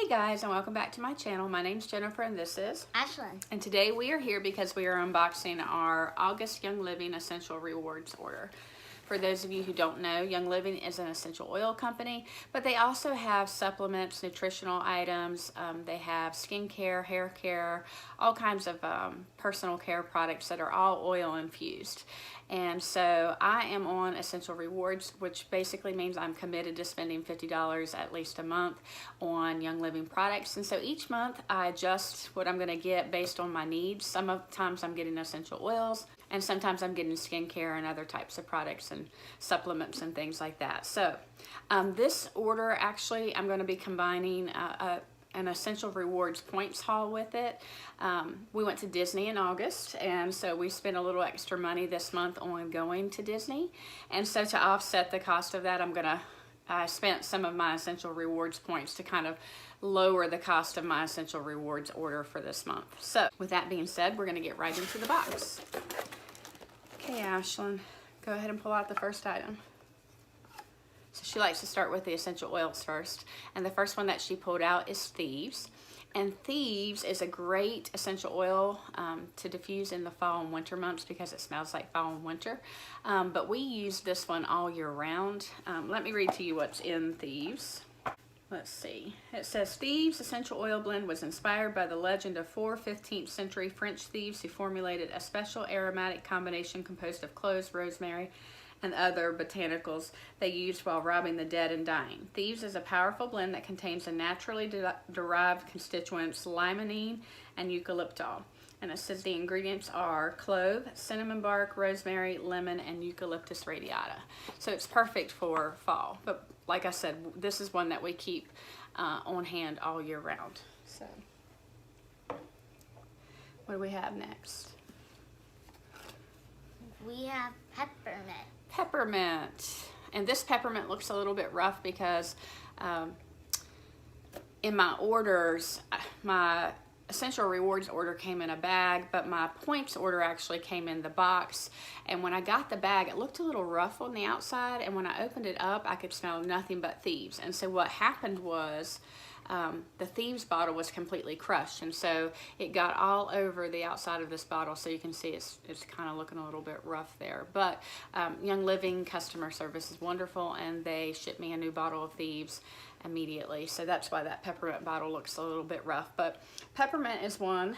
guys, and welcome back to my channel. My name's Jennifer and this is Ashlyn. And today we are here because we are unboxing our August Young Living Essential Rewards order. For those of you who don't know, Young Living is an essential oil company, but they also have supplements, nutritional items. They have skincare, hair care, all kinds of personal care products that are all oil infused. And so I am on Essential Rewards, which basically means I'm committed to spending $50 at least a month on Young Living products. And so each month I adjust what I'm going to get based on my needs. Sometimes I'm getting essential oils, and sometimes I'm getting skincare and other types of products and supplements and things like that. So this order, actually, I'm going to be combining an Essential Rewards points haul with it. We went to Disney in August, and so we spent a little extra money this month on going to Disney. And so to offset the cost of that, I spent some of my Essential Rewards points to kind of lower the cost of my Essential Rewards order for this month. So with that being said, we're going to get right into the box. Okay, Ashlyn, go ahead and pull out the first item. So she likes to start with the essential oils first, and the first one that she pulled out is Thieves. And Thieves is a great essential oil to diffuse in the fall and winter months because it smells like fall and winter. But we use this one all year round. Let me read to you what's in Thieves. Let's see. It says, Thieves Essential Oil Blend was inspired by the legend of 15th century French thieves who formulated a special aromatic combination composed of cloves, rosemary, and other botanicals they used while robbing the dead and dying. Thieves is a powerful blend that contains the naturally derived constituents limonene and eucalyptol. And it says the ingredients are clove, cinnamon bark, rosemary, lemon, and eucalyptus radiata. So it's perfect for fall. But like I said, this is one that we keep on hand all year round. So what do we have next? We have peppermint. Peppermint. And this peppermint looks a little bit rough because in my orders, my Essential Rewards order came in a bag, but my points order actually came in the box. And when I got the bag, it looked a little rough on the outside, and when I opened it up, I could smell nothing but Thieves. And so what happened was the Thieves bottle was completely crushed, and so it got all over the outside of this bottle. So you can see it's kind of looking a little bit rough there. But Young Living customer service is wonderful, and they shipped me a new bottle of Thieves immediately. So that's why that peppermint bottle looks a little bit rough. But peppermint is one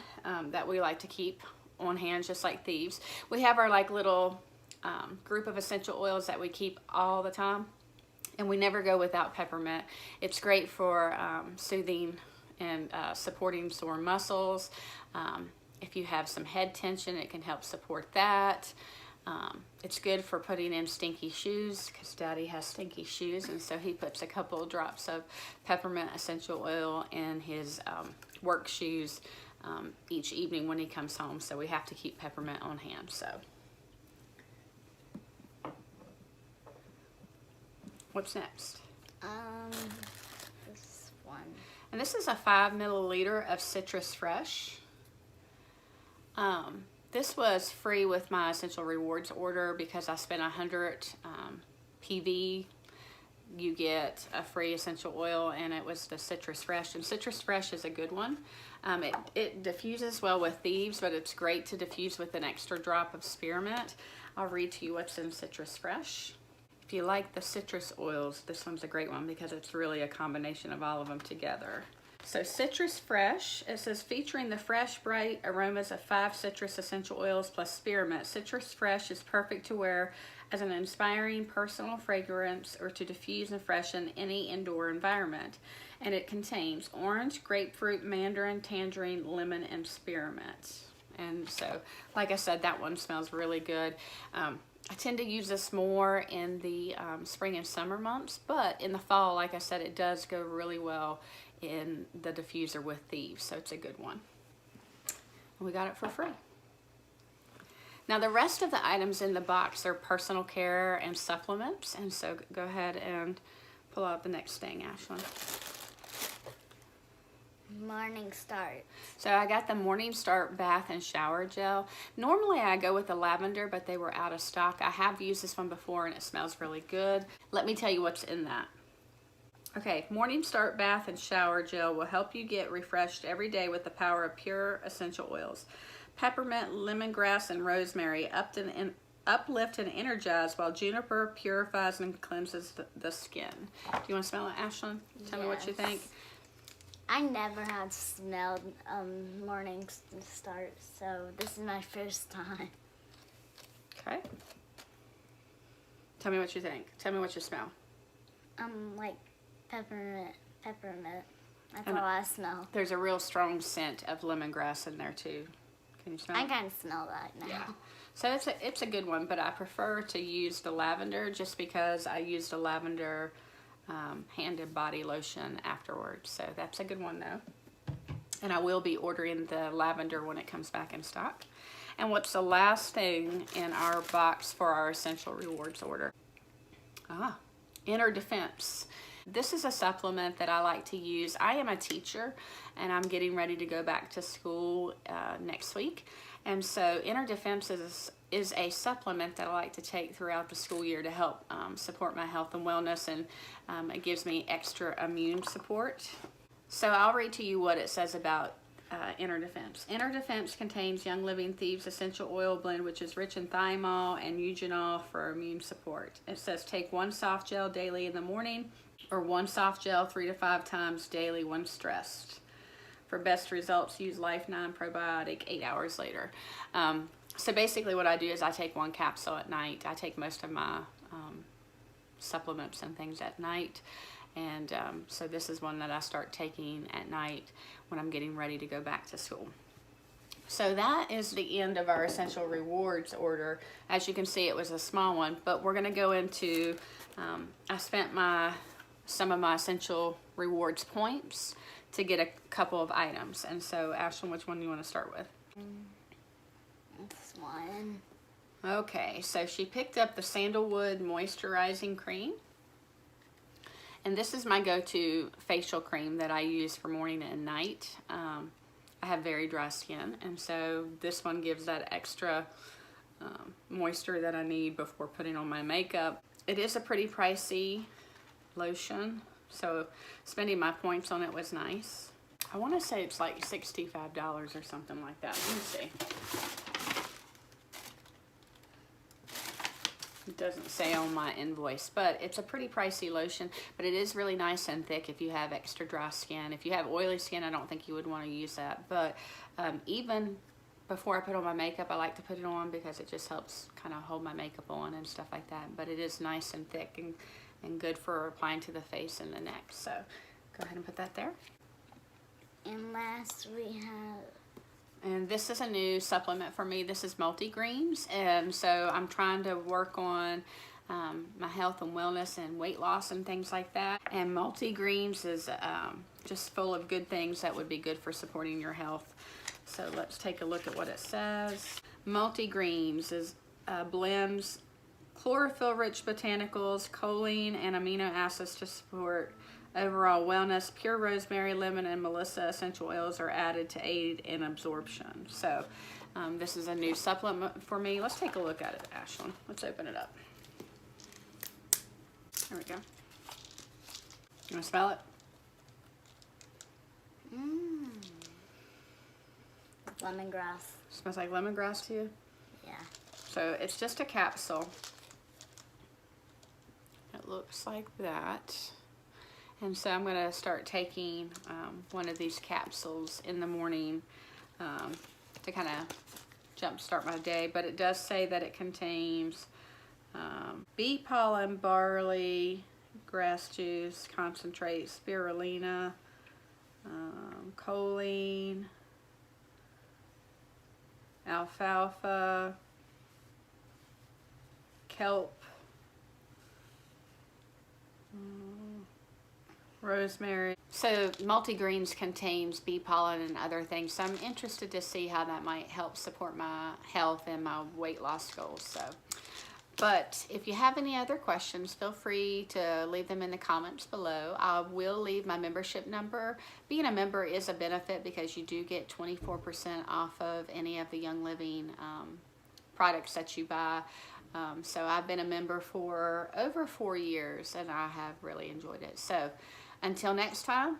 that we like to keep on hand, just like Thieves. We have our little group of essential oils that we keep all the time, and we never go without peppermint. It's great for soothing and supporting sore muscles. If you have some head tension, it can help support that. It's good for putting in stinky shoes because Daddy has stinky shoes, and so he puts a couple of drops of peppermint essential oil in his work shoes each evening when he comes home. So we have to keep peppermint on hand. So what's next? This one. And this is a 5 milliliter of Citrus Fresh. This was free with my Essential Rewards order because I spent 100 PV. You get a free essential oil, and it was the Citrus Fresh. And Citrus Fresh is a good one. It diffuses well with Thieves, but it's great to diffuse with an extra drop of spearmint. I'll read to you what's in Citrus Fresh. If you like the citrus oils, this one's a great one because it's really a combination of all of them together. So Citrus Fresh, it says featuring the fresh, bright aromas of 5 citrus essential oils plus spearmint. Citrus Fresh is perfect to wear as an inspiring personal fragrance or to diffuse and freshen any indoor environment. And it contains orange, grapefruit, mandarin, tangerine, lemon, and spearmint. And so, like I said, that one smells really good. I tend to use this more in the spring and summer months, but in the fall, like I said, it does go really well in the diffuser with Thieves, so it's a good one. And we got it for free. Now the rest of the items in the box are personal care and supplements, and so go ahead and pull out the next thing, Ashlyn. Morning Start. So I got the Morning Start bath and shower gel. Normally I go with the lavender, but they were out of stock. I have used this one before and it smells really good. Let me tell you what's in that. Okay, Morning Start Bath and Shower Gel will help you get refreshed every day with the power of pure essential oils. Peppermint, lemongrass, and rosemary uplift and energize, while juniper purifies and cleanses the skin. Do you want to smell it, Ashlyn? Tell me what you think. I never had smelled Morning Start, so this is my first time. Okay. Tell me what you think. Tell me what you smell. Like peppermint. That's all I smell. There's a real strong scent of lemongrass in there too. Can you smell it? I kind of smell that now. Yeah. So it's a good one, but I prefer to use the lavender just because I used a lavender hand and body lotion afterwards. So that's a good one though. And I will be ordering the lavender when it comes back in stock. And what's the last thing in our box for our Essential Rewards order? Inner Defense. This is a supplement that I like to use. I am a teacher and I'm getting ready to go back to school next week. And so Inner Defense is a supplement that I like to take throughout the school year to help support my health and wellness, and it gives me extra immune support. So I'll read to you what it says about Inner Defense. Inner Defense contains Young Living Thieves Essential Oil Blend, which is rich in thiamine and eugenol for immune support. It says take 1 soft gel daily in the morning, or 1 soft gel 3 to 5 times daily when stressed. For best results, use Life 9 Probiotic 8 hours later. So basically what I do is I take 1 capsule at night. I take most of my supplements and things at night. And so this is one that I start taking at night when I'm getting ready to go back to school. So that is the end of our Essential Rewards order. As you can see, it was a small one, but we're gonna go into, I spent some of my Essential Rewards points to get a couple of items. And so, Ashlyn, which one do you want to start with? This one. Okay, so she picked up the Sandalwood Moisturizing Cream. And this is my go-to facial cream that I use for morning and night. I have very dry skin, and so this one gives that extra moisture that I need before putting on my makeup. It is a pretty pricey lotion, so spending my points on it was nice. I want to say it's like $65 or something like that. Let me see. It doesn't say on my invoice, but it's a pretty pricey lotion, but it is really nice and thick if you have extra dry skin. If you have oily skin, I don't think you would want to use that, but even before I put on my makeup, I like to put it on because it just helps kind of hold my makeup on and stuff like that. But it is nice and thick and good for applying to the face and the neck. So go ahead and put that there. And last we have... And this is a new supplement for me. This is Multigreens, and so I'm trying to work on my health and wellness and weight loss and things like that. And Multigreens is just full of good things that would be good for supporting your health. So let's take a look at what it says. Multigreens is blends chlorophyll-rich botanicals, choline, and amino acids to support overall wellness. Pure rosemary, lemon, and melissa essential oils are added to aid in absorption. So this is a new supplement for me. Let's take a look at it, Ashlyn. Let's open it up. There we go. You want to smell it? Lemongrass. Smells like lemongrass to you? Yeah. So it's just a capsule. It looks like that. And so I'm going to start taking one of these capsules in the morning to kind of jumpstart my day. But it does say that it contains bee pollen, barley, grass juice, concentrate, spirulina, choline, alfalfa, kelp, rosemary. So Multigreens contains bee pollen and other things, so I'm interested to see how that might help support my health and my weight loss goals. So, but if you have any other questions, feel free to leave them in the comments below. I will leave my membership number. Being a member is a benefit because you do get 24% off of any of the Young Living products that you buy. So I've been a member for over 4 years and I have really enjoyed it. So Until next time,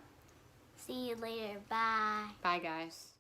See you later. Bye. bye guys.